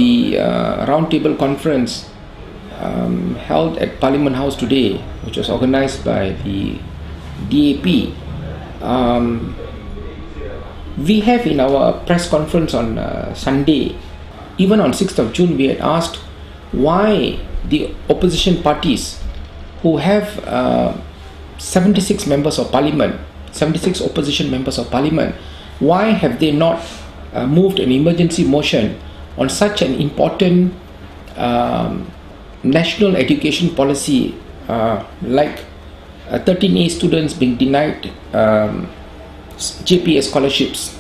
the roundtable conference held at Parliament House today, which was organized by the DAP, we have in our press conference on Sunday, even on 6th of June, we had asked why the opposition parties who have 76 members of parliament, 76 opposition members of parliament, why have they not moved an emergency motion on such an important national education policy like 13A students being denied JPA scholarships,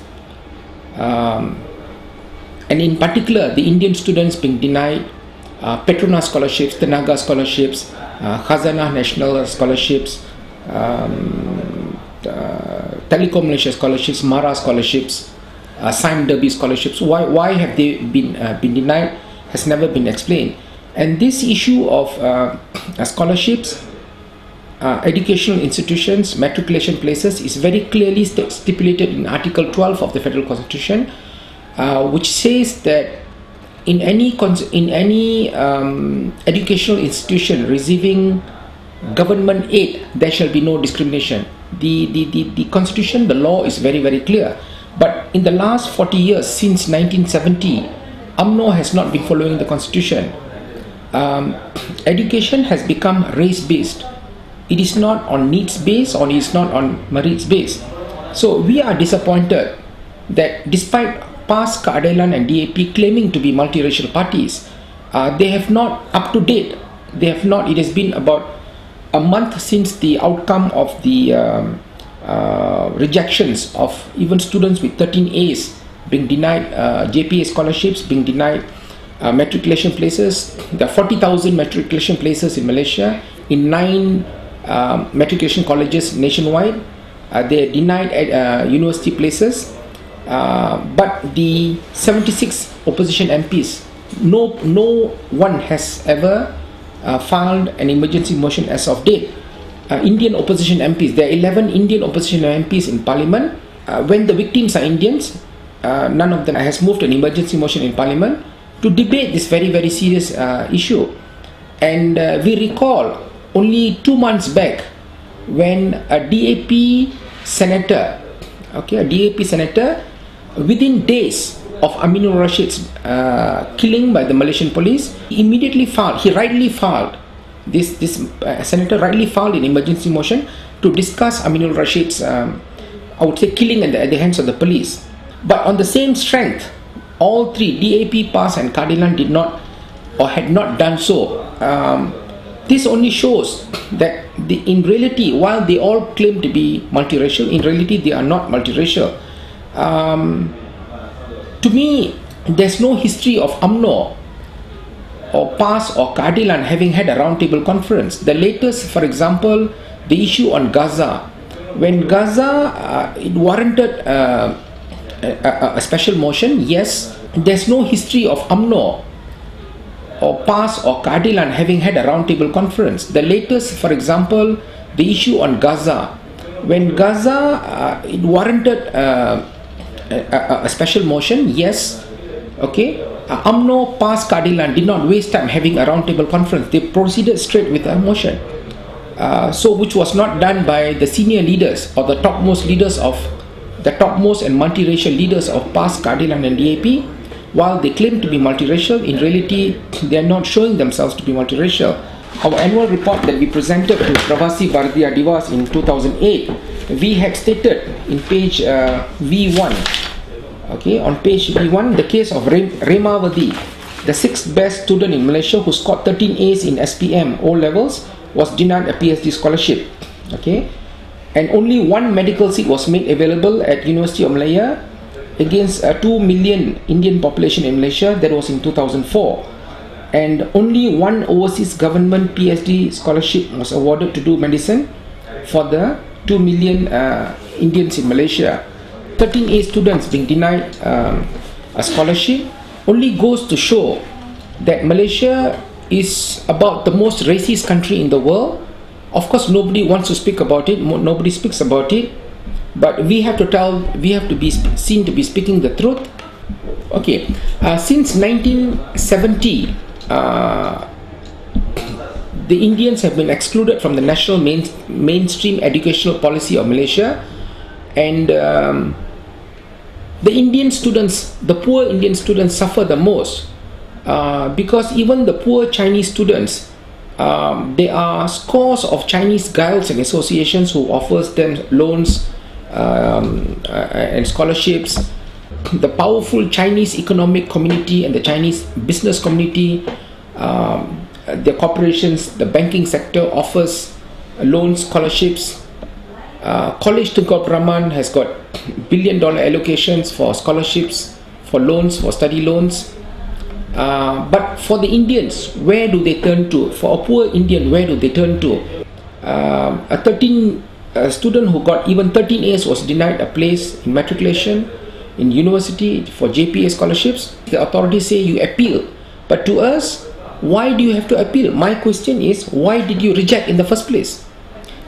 and in particular the Indian students being denied Petronas scholarships, Tenaga scholarships, Khazanah national scholarships, Telecom Malaysia scholarships, Mara scholarships, Sime Derby scholarships. Why have they been denied has never been explained. And this issue of scholarships, educational institutions, matriculation places is very clearly stipulated in Article 12 of the Federal Constitution, which says that in any educational institution receiving government aid, there shall be no discrimination. The Constitution, the law is very, very clear. But in the last 40 years, since 1970, UMNO has not been following the Constitution. Education has become race-based. It is not on needs-based, or it is not on merits-based. So we are disappointed that despite PAS, Keadilan and DAP claiming to be multiracial parties, they have not up to date. They have not. It has been about a month since the outcome of the rejections of even students with 13 A's being denied JPA scholarships, being denied matriculation places. There are 40,000 matriculation places in Malaysia in 9 matriculation colleges nationwide. They are denied at university places, but the 76 opposition MPs, no one has ever filed an emergency motion as of date. Indian opposition MPs, there are 11 Indian opposition MPs in Parliament. When the victims are Indians, none of them has moved an emergency motion in Parliament to debate this very, very serious issue. And we recall only 2 months back when a DAP senator, within days of Aminul Rashid's killing by the Malaysian police, he rightly filed, this senator rightly filed an emergency motion to discuss Aminul Rashid's, I would say, killing at the hands of the police. But on the same strength, all three, DAP, PAS and Keadilan, did not or had not done so. This only shows that in reality, while they all claim to be multiracial, in reality they are not multiracial. To me, there's no history of UMNO or PAS or Keadilan having had a roundtable conference. The latest, for example, the issue on Gaza. When Gaza, it warranted a special motion, yes. There's no history of UMNO or PAS or Keadilan having had a roundtable conference. The latest, for example, the issue on Gaza. When Gaza, it warranted a special motion, yes. UMNO, PAS, Keadilan did not waste time having a roundtable conference. They proceeded straight with a motion. Which was not done by the senior leaders or the topmost leaders of the topmost and multiracial leaders of PAS, Keadilan and DAP. While they claim to be multiracial, in reality they are not showing themselves to be multiracial. Our annual report that we presented to Pravasi Bharatiya Divas in 2008, we had stated in page V1, on page V1, the case of Remavati, the 6th best student in Malaysia who scored 13 A's in SPM O levels, was denied a PhD scholarship. And only one medical seat was made available at University of Malaya against a 2 million Indian population in Malaysia. That was in 2004. And only one overseas government PhD scholarship was awarded to do medicine for the 2 million Indians in Malaysia. 13A students being denied a scholarship only goes to show that Malaysia is about the most racist country in the world. Of course, nobody wants to speak about it. Nobody speaks about it. But we have to be seen to be speaking the truth. Okay, since 1970, the Indians have been excluded from the national mainstream educational policy of Malaysia, and the Indian students, the poor Indian students, suffer the most because even the poor Chinese students, there are scores of Chinese guilds and associations who offers them loans and scholarships. The powerful Chinese economic community and the Chinese business community, the corporations, the banking sector offers loans, scholarships. College Tunggal Praman has got $1 billion allocations for scholarships, for loans, for study loans. But for the Indians, where do they turn to? For a poor Indian, where do they turn to? A student who got even 13 A's was denied a place in matriculation in university for JPA scholarships. The authorities say you appeal, but to us, why do you have to appeal? My question is, why did you reject in the first place?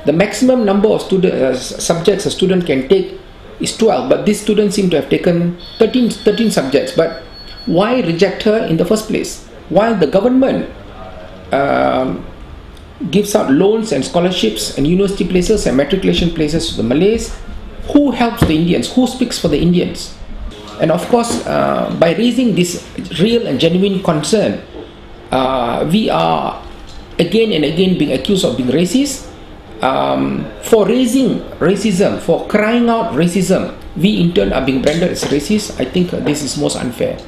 The maximum number of subjects a student can take is 12, but this student seemed to have taken 13 subjects. But why reject her in the first place? While the government gives out loans and scholarships and university places and matriculation places to the Malays, who helps the Indians? Who speaks for the Indians? And of course, by raising this real and genuine concern, we are again and again being accused of being racist. For raising racism, for crying out racism, we in turn are being branded as racist. I think this is most unfair.